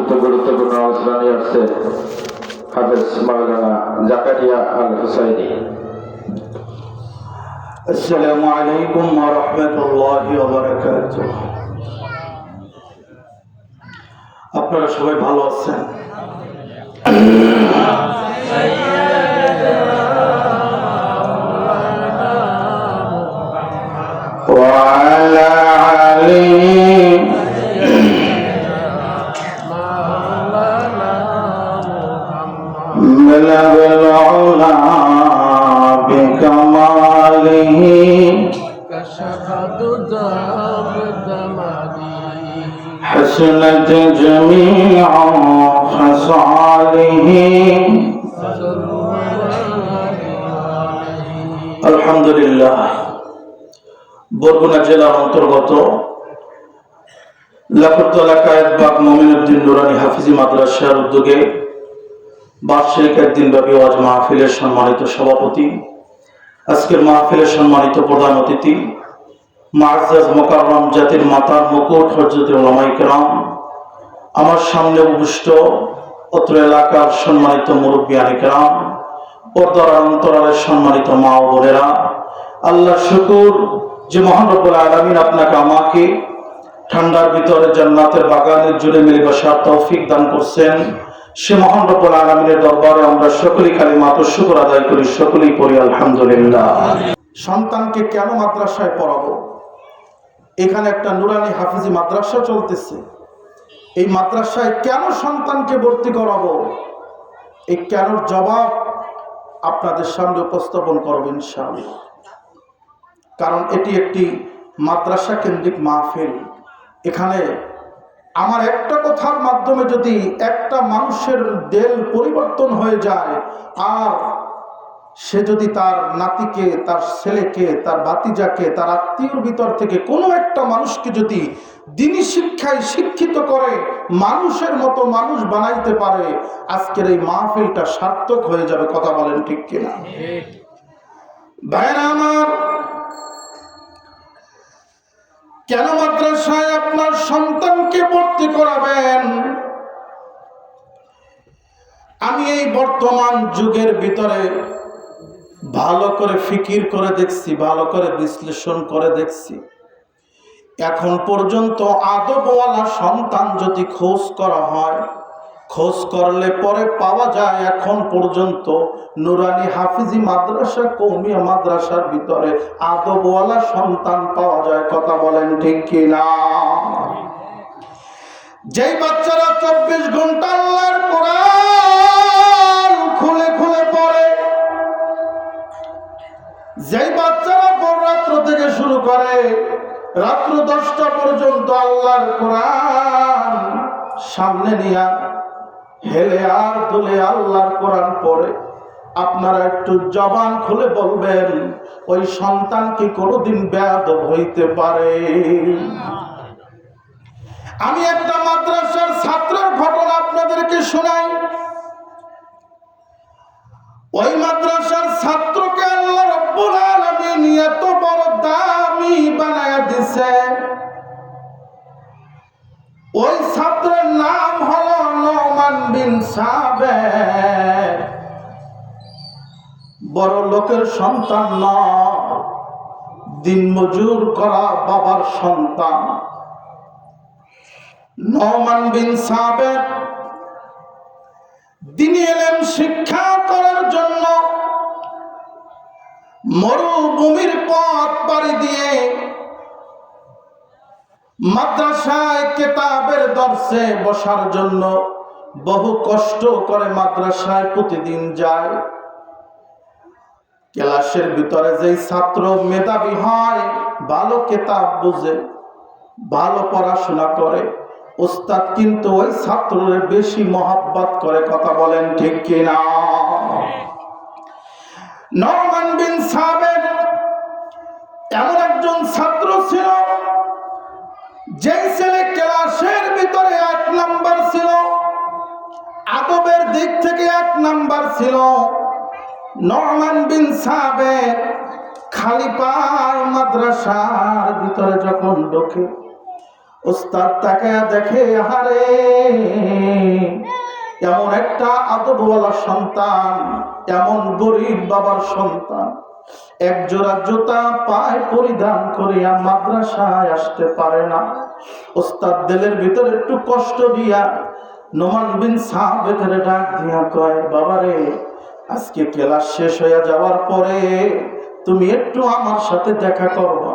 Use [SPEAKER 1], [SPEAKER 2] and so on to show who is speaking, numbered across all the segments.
[SPEAKER 1] উপস্থিত গুরুত্বপূর্ণ আলোচনা নিয়ে আসছে হাফেজ মাওলানা জাকারিয়া আল হুসাইনি।
[SPEAKER 2] আসসালামু আলাইকুম ওয়া রাহমাতুল্লাহি ওয়া বারাকাতুহু। আপনারা সবাই ভালো আছেন? ওয়া আলা আলি بلغ العلا بكماله حسنت جميع خصاله আলহামদুলিল্লাহ। বরগুনা জেলার অন্তর্গত লাকুরতলা কায়েতবাগ মুমিনুদ্দিন নুরানী হাফিজি মাদ্রাসার উদ্যোগে বার্ষিক একদিনব্যাপী ওয়াজ মাহফিলের সম্মানিত সভাপতি, আজকের মাহফিলের সম্মানিত প্রধান অতিথি, মুআজ্জাজ মুকাররম জাতির মাতার মুকুট হযরত উলামায়ে কেরাম, আমার সামনে উপবিষ্ট অত্র এলাকার সম্মানিত মুরব্বিয়ানে কেরাম, পর্দার অন্তরালের সম্মানিত মা ও বোনেরা, আল্লাহ শুকর যে মহান রব্বুল আলামিন আপনাকে আমাকে ঠান্ডার ভিতরে জান্নাতের বাগানের জুড়ে মিলে বসার তৌফিক দান করছেন। সে মহান রব্বুল আলামিনের দরবারে আমরা সকলেই কালিমাত ও শুকর আদায় করি, সকলেই পড়ি আলহামদুলিল্লাহ। সন্তানকে কেন মাদ্রাসায় পড়াবো? এখানে একটা নুরানি হাফিজি মাদ্রাসা চলতেছে, এই মাদ্রাসায় কেন সন্তানকে ভর্তি করাবো? এই কেনর জবাব আপনাদের সামনে উপস্থাপন করব ইনশাআল্লাহ। কারণ এটি একটি মাদ্রাসা কেন্দ্রিক মাহফিল। এখানে আমার একটা কথার মাধ্যমে যদি একটা মানুষের দিল পরিবর্তন হয়ে যায়, আর সে যদি তার নাতিকে, তার ছেলেকে, তার ভাতিজাকে, তার আত্মীয়র ভিতর থেকে কোনো একটা মানুষকে যদি দ্বীনি শিক্ষায় শিক্ষিত করে মানুষের মতো মানুষ বানাইতে পারে, আজকের এই মাহফিলটা সার্থক হয়ে যাবে। কথা বলেন ঠিক কিনা? ভাইরা আমার, কেন মাদ্রাসায় আপনার সন্তানকে ভর্তি করাবেন? আমি এই বর্তমান যুগের ভিতরে ভালো করে ফিকির করে দেখছি, ভালো করে বিশ্লেষণ করে দেখছি, এখন পর্যন্ত আদবওয়ালা সন্তান যদি খোঁজ করা হয়, খোঁজ করলে পরে পাওয়া যায় এখন পর্যন্ত নুরানি হাফিজি মাদ্রাসা, কওমিয়া মাদ্রাসার ভিতরে আদবওয়ালা সন্তান পাওয়া যায়। কথা বলেন ঠিক কিনা? যেই বাচ্চারা 24 ঘন্টা আল্লাহর কোরআন খুলে খুলে পড়ে, যেই বাচ্চারা ভোর রাত্র থেকে শুরু করে রাত্র 10টা পর্যন্ত আল্লাহর কোরআন সামনে নিয়ে হেলে আর দুলে আল্লাহর কোরআন পড়ে, আপনারা একটু জবান খুলে বলবেন ওই সন্তান কি কোনোদিন বেয়াদব হইতে পারে? আমি একটা মাদ্রাসার ছাত্রের ঘটনা আপনাদেরকে শোনাই। ওই মাদ্রাসার ছাত্রকে আল্লাহ রাব্বুল আলামিন এত বড় দামি বানায়া দিছে, ওই ছাত্রের নাম হলো নোমান বিন সাবের। বড় লোকের সন্তান নয়, দিনমজুর করা বাবার সন্তান। নোমান বিন সাবের দ্বীনি ইলম শিক্ষা করার জন্য মরুভূমির পথ পাড়ি দিয়ে মাদ্রাসায় কিতাবের দর্শে বসার জন্য বহু কষ্ট করে মাদ্রাসায় প্রতিদিন যায়। ক্লাসের ভিতরে যেই ছাত্র মেধাবী হয়, ভালো কিতাব বুঝে, ভালো পড়াশোনা করে, ওস্তাদ কিন্তু ওই ছাত্রের বেশি মহব্বত করে। কথা বলেন ঠিক কিনা? নোমান বিন সাবের এমন একজন ছাত্র ছিল, যেই ছেলে ক্লাসের ভিতরে 1 নাম্বার ছিল, আদবের দিক থেকে 1 নাম্বার ছিল। নোমান বিন সাবের খালি পায় মাদ্রাসার ভিতরে যখন ঢোকে, উস্তাদ তাকায়া দেখে, আহারে এমন একটা আদবওয়ালা সন্তান, এমন গরিব বাবার সন্তান, এক জোড়া জুতা পায়ে পরিধান করিয়া মাদ্রাসায় আসতে পারে না। উস্তাদ দিলের ভিতরে একটু কষ্ট দিয়া নোমান বিন সাবিতের ডাক দিয়া কয়, বাবারে আজকে ক্লাস শেষ হয়ে যাওয়ার পরে তুমি একটু আমার সাথে দেখা করবা।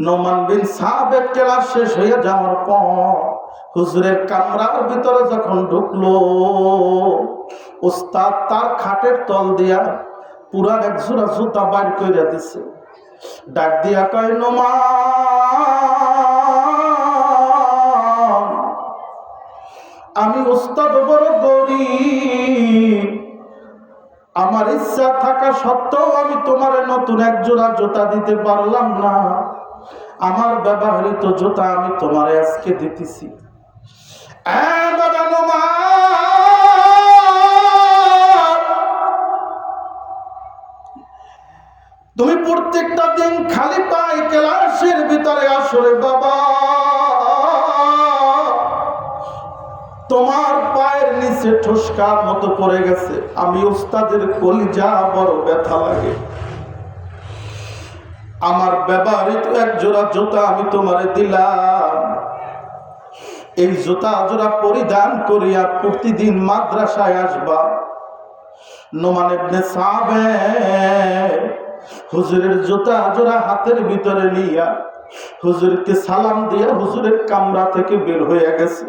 [SPEAKER 2] নোমান বিন সাবিত ক্লাস শেষ হয়ে যাওয়ার পর হুজুরের কামরার ভিতরে যখন ঢুকলো, উস্তাদ তার খাটের তল দিয়া পুরান এক জোড়া জুতা বাইর করে দিছে। ডাক দিয়া কয়, নোমান, আমি উস্তাদ বড় গরিব, আমার ইচ্ছা থাকা সত্ত্বেও আমি তোমার নতুন এক জোড়া জুতা দিতে পারলাম না। আমার ব্যবহৃত জুতা আমি তোমার আজকে দিতেছি। তুমি প্রত্যেকটা দিন খালি পায়ে ক্লাসের ভিতরে আসো রে বাবা, তোমার পায়ের নিচে ঠুসকার মতো পড়ে গেছে। আমি উস্তাদের কলিজা বড় ব্যথা লাগে। আমার ব্যবহৃত এক জোড়া জুতা আমি তোমারে দিলাম, এই জুতা জোড়া পরিধান করিয়া প্রতিদিন মাদ্রাসায় আসবা। নোমান ইবনে সাবিত হুজুরের জুতা জোড়া হাতের ভিতরে নিয়া হুজুরকে সালাম দিয়া হুজুরের কামরা থেকে বের হয়ে গেছে।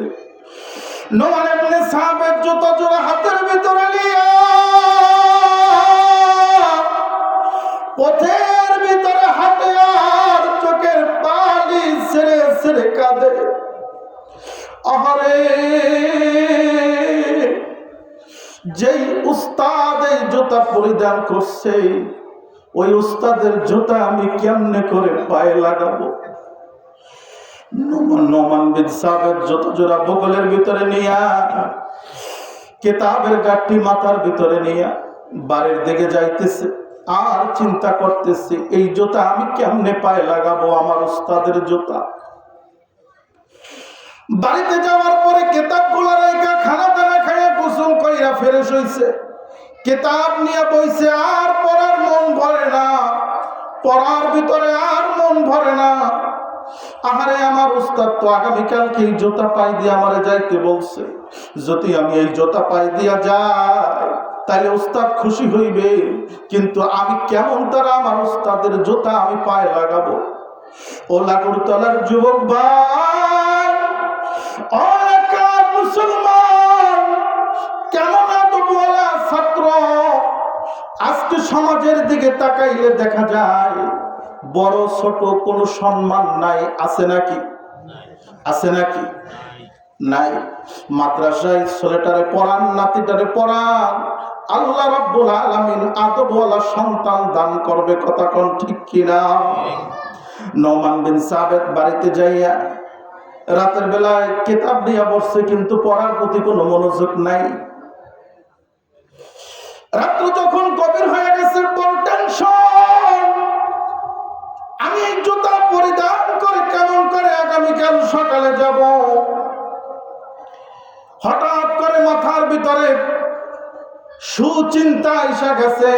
[SPEAKER 2] নোমান ইবনে সাবিত জুতা জোড়া হাতের ভিতরে নিয়া পথের ভিতরে হাঁটে আর চোখের পানি ছেড়ে ছেড়ে কাঁদে। আহারে, যেই উস্তাদ এই জুতা পরিধান করছে, ওই উস্তাদের জুতা আমি কেমনে করে পায়ে লাগাবো? নোমান বিন সাবিত যত জোড়া বগলের ভিতরে নিয়া কিতাবের গাঁটটি মাথার ভিতরে নিয়া বাড়ির দিকে যাইতেছে আর চিন্তা করতেছে, এই জুতা আমি কেমনে পায়ে লাগাবো, আমার উস্তাদের জুতা। বাড়িতে যাওয়ার পরে কিতাব গুলা রেখা খানা দানা খাইয়া গোসল কইরা ফ্রেশ হইছে, কিতাব নিয়ে বইছে, আর পড়ার মন ভরে না, পড়ার ভিতরে আর মন ভরে না। আহারে, আমার উস্তাদ তো আগামীকালকে এই জুতা পাই দিয়ে আমারে যাইতে বলছে, যদি আমি এই জুতা পাই দিয়া যাই তাহলে উস্তাদ খুশি হইবে, কিন্তু আমি কেমন তারা আমার উস্তাদের জুতা আমি পায়ে লাগাবো? ও লাগুরতলার যুবক ভাই, মুসলমান, কেমন আদবওয়ালা ছাত্র, আজকে সমাজের দিকে তাকাইলে দেখা যায় বড় ছোট কোনো সম্মান নাই। আছে নাকি? আছে নাকি? নাই। মাদ্রাসায় ছেলেটারে পড়ান, নাতিটারে পড়ান, আল্লাহ রাব্বুল আলামিন আদবওয়ালা সন্তান দান করবে। কথা কোন ঠিক কিনা? নোমান বিন সাবিত বাড়িতে যাইয়া রাতের বেলায় কিতাব নিয়ে বসছে, কিন্তু পড়ার প্রতি কোনো মনোযোগ নাই। রাত্র যখন গভীর হয়ে গেছে, বড় টেনশন, আমি এই জুতা পরিধান করে কেমন করে আগামীকাল সকালে যাব। হঠাৎ করে মাথার ভিতরে সুচিন্তা এসে গেছে,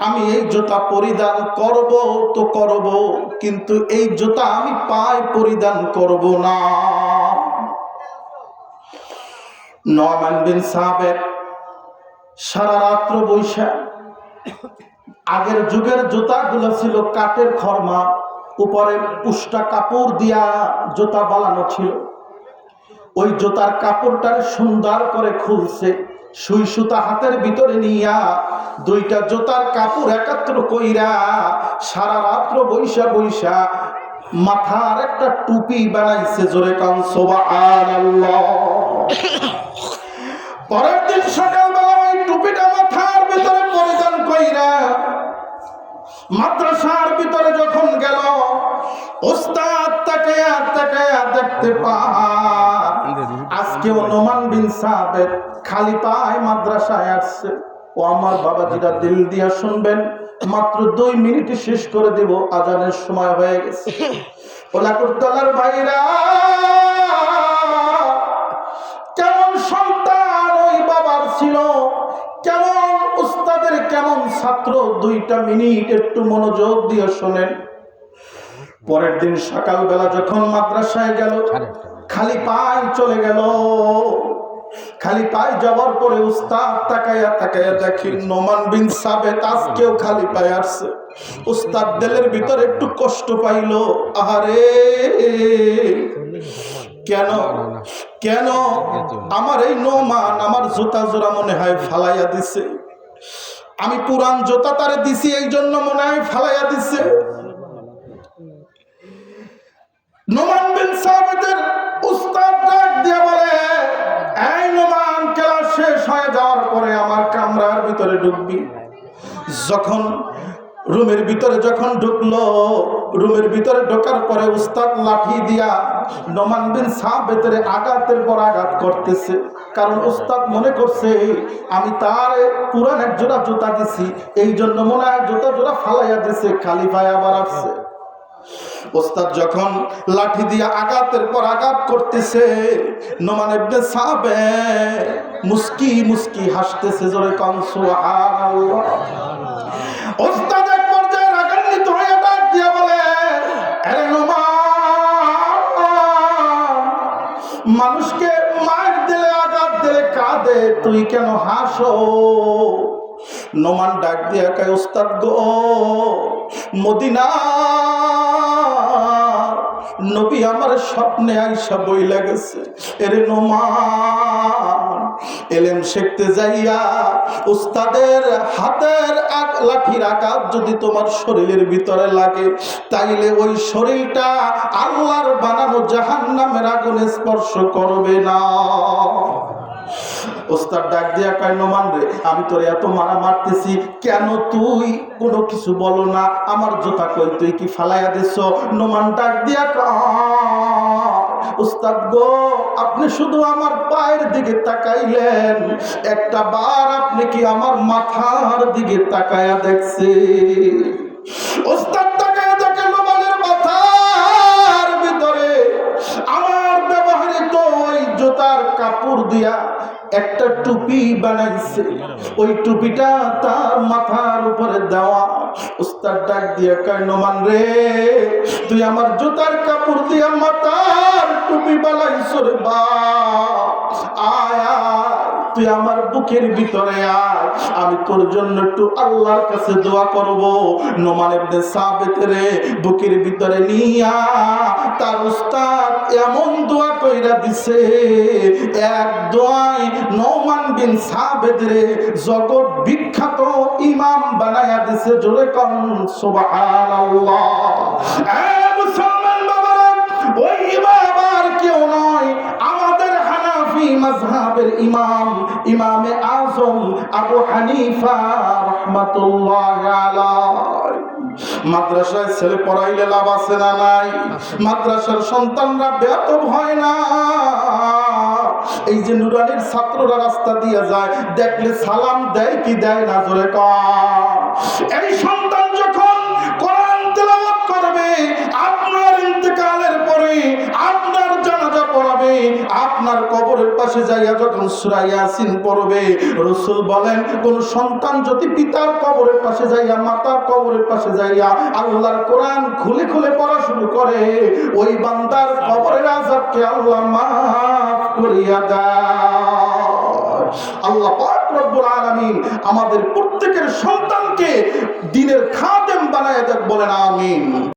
[SPEAKER 2] আমি এই জুতা পরিধান করব তো করব, কিন্তু এই জুতা আমি পায়ে পরিধান করব না। নোমান বিন সাবিত সারা রাত্র বৈশা, আগের যুগের জুতাগুলো ছিল কাঠের খরমা, উপরে পুষ্টা কাপড় দিয়া জুতা বানানো ছিল। ওই জুতার কাপড়টার সুন্দর করে খুলছে, সুই সুতা হাতের ভিতরে নিয়া দুইটা জুতার কাপড় একাত্র কইরা সারা রাত্র বৈশা বৈশা মাথার একটা টুপি বানাইছে। জোরে কান সুবহানাল্লাহ। পরের দিন সকালবেলা ওই টুপিটা মাথার ভিতরে পরিধান কইরা মাদ্রাসার ভিতরে যখন গেল, উস্তাদ তাকায়া তাকায়া দেখতে পায় আজকেও নোমান বিন সাবিত খালি পায়ে মাদ্রাসায় আসছে। ও আমার বাবাজিরা, দিল দিয়া শুনবেন, মাত্র 2 মিনিটে শেষ করে দেব, আজানের সময় হয়ে গেছে।
[SPEAKER 3] ওলাকুরতলার ভাইরা, কেমন সন্তান ওই বাবার ছিল, কেমন উস্তাদের কেমন ছাত্র, 2টা মিনিট একটু মনোযোগ দিয়ে শোনেন। পরের দিন সকালবেলা যখন মাদ্রাসায় গেল, খালি পায়ে চলে গেল। খালি পায়ে যাওয়ার পরে উস্তাদ তাকায়া তাকায়া দেখি নোমান বিন সাবেত আজকেও খালি পায়ে আসছে। উস্তাদ দিলের ভিতরে একটু কষ্ট পাইল, আহারে কেন কেন আমার এই নোমান আমার জুতা জোড়া মনে হয় ফালাইয়া দিছে, আমি পুরান জুতা তারে দিছি এই জন্য মনে হয় ফালাইয়া দিছে। নোমান বিন সাবেতের উস্তাদ ডাক দিয়ে বলে, এই নোমান, ক্লাস শেষ হয়ে যাওয়ার পরে আমার কামরার ভিতরে ঢুকবি। যখন রুমের ভিতরে যখন ঢুকলো, রুমের ভিতরে ঢোকার পরে উস্তাদ লাঠি দিয়া নোমান বিন সাবেতের আঘাতের পর আঘাত করতেছে। কারণ উস্তাদ মনে করছে আমি তার পুরান এক জোড়া জুতা দিছি, এই জন্য মনে হয় জুতা জোড়া ফালাইয়া দিছে, খালি পায়ে আবার আসছে। ওস্তাদ যখন লাঠি দিয়ে আঘাতের পর আঘাত করতেছে, নোমান ইবনে সাবেত মুস্কি মুস্কি হাসতেছে, জোরে কান সুবহানাল্লাহ। ওস্তাদ এক পর্যায়ে রাগান্বিত হয়ে ডাক দিয়ে বলে, আরে নোমান, মানুষকে মার দিলে আঘাত দিলে কাঁদে, তুই কেন হাসো? নোমান ডাক দিয়ে কয়, ওস্তাদ গো, মদিনা নবী আমার স্বপ্নে আইসা বইলা গেছে, এরে নোমান, এলেম শিখতে যাইয়া উস্তাদের হাতের লাঠির আঘাত যদি তোমার শরীরের ভিতরে লাগে, তাইলে ওই শরীরটা আল্লাহর বানানো জাহান্নামের আগুনে স্পর্শ করবে না। ওস্তাদ ডাক দিয়া কয়, নোমান রে, আমি তোরে এত মারা মারতেছি, কেন তুই কোনো কিছু বলো না? আমার জুতা কই, তুই কি ফালাইয়া দিছ? নোমান ডাক দিয়া কয়, ওস্তাদ গো, আপনি শুধু আমার পায়ের দিকে তাকাইলেন, একটা বার আপনি কি আমার মাথার দিকে তাকায়া দেখছে? ওস্তাদ তাকায়া দেখে নোমানের মাথার ভিতরে আমার ব্যবহৃত ওই জুতার কাপড় দিয়া একটা টুপি বানাইছে, ওই টুপিটা তার মাথার উপরে দেওয়া। উস্তাদ ডাক দিয়ে কয়, নোমান রে, তুই আমার জুতার কাপড় দিয়া মাথার টুপি বানাইছ রে বা, আয় আয়, তুই আমার বুকের ভিতরে আয়, আমি তোর জন্য একটু আল্লাহর কাছে দোয়া করব। নোমান ইবনে সাবেত রে বুকের ভিতরে নিয়া তার উস্তাদ এমন দোয়া কইরা দিছে, এক দোয়ায় নোমান বিন সাবেত রে জগৎ বিখ্যাত ইমাম বানায়া দিছে, জোরে কোন সুবহানাল্লাহ। মুসলমান বাবারা, ওই ইমাম আর কেউ নয়, আমাদের হানাফি মাযহাবের ইমাম, ইমামে আযম আবু হানিফা রাহমাতুল্লাহি আলাইহি। মাদ্রাসায় ছেলে পড়াইলে লাভ আছে না নাই? মাদ্রাসার সন্তানরা বেয়াদব হয় না। এই যে নুরানির ছাত্ররা রাস্তা দিয়ে যায়, দেখলে সালাম দেয় কি দেয় না? জোরে কর। এই সন্তান যখন কোরআন তেলাওয়াত করবে, আপনার ইন্তেকালের পরে আপনার জানাজা পড়াবে, আপনার কবরের পাশে যাইয়া যখন সূরা ইয়াসিন পড়বে, রাসূল বলেন, কোন সন্তান যদি পিতার কবরের পাশে যাইয়া, মাতার কবরের পাশে যাইয়া আল্লাহর কোরআন খুলে খুলে পড়া শুরু করে, ওই বান্দার কবরের আযাবকে আল্লাহ মাফ করিয়া দেয়। আল্লাহ পাক রব্বুল আলামিন আমাদের প্রত্যেকের সন্তানকে দ্বীনের খাদেম বানায় দেন, বলেন আমিন।